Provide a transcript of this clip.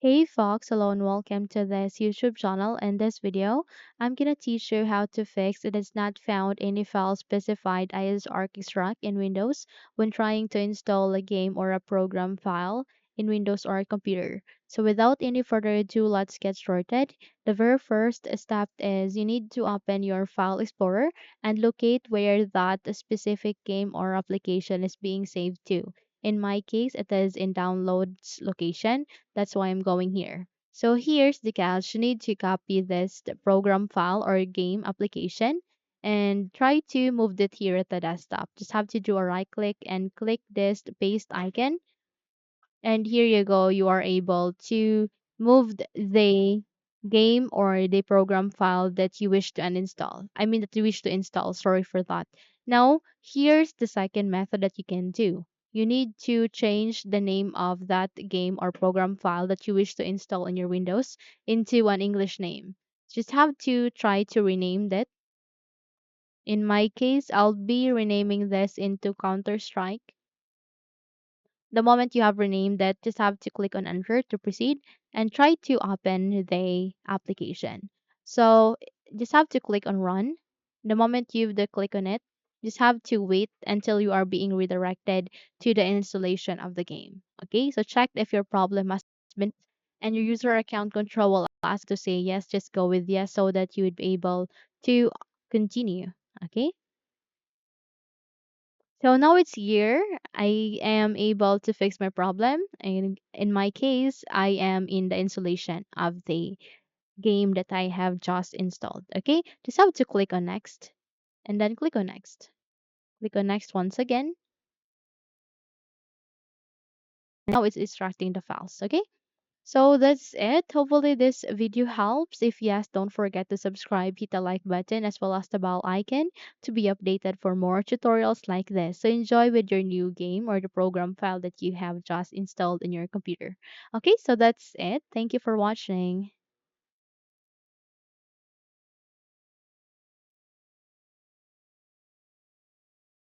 Hey Fox, hello and welcome to this YouTube channel. In this video, I'm gonna teach you how to fix it is not found any file specified ISArcExtract in Windows when trying to install a game or a program file in Windows or a computer. So without any further ado, let's get started. The very first step is you need to open your File Explorer and locate where that specific game or application is being saved to. In my case, it is in downloads location. That's why I'm going here. So here's the catch. You need to copy this the program file or game application and try to move it here at the desktop. Just have to do a right click and click this paste icon. And here you go. You are able to move the game or the program file that you wish to uninstall. I mean that you wish to install. Sorry for that. Now, here's the second method that you can do. You need to change the name of that game or program file that you wish to install in your Windows into an English name. Just have to try to rename that. In my case, I'll be renaming this into Counter Strike. The moment you have renamed that, just have to click on enter to proceed and try to open the application. So just have to click on run. The moment you've click on it, just have to wait until you are being redirected to the installation of the game. Okay, so check if your problem has been and your user account control will ask to say yes, just go with yes so that you would be able to continue. Okay. So now it's here. I am able to fix my problem. And in my case, I am in the installation of the game that I have just installed. Okay, just have to click on next and then click on next. Click on next once again. Now it's extracting the files. Okay. So that's it. Hopefully this video helps. If yes, don't forget to subscribe, hit the like button as well as the bell icon to be updated for more tutorials like this. So enjoy with your new game or the program file that you have just installed in your computer. Okay, so that's it. Thank you for watching.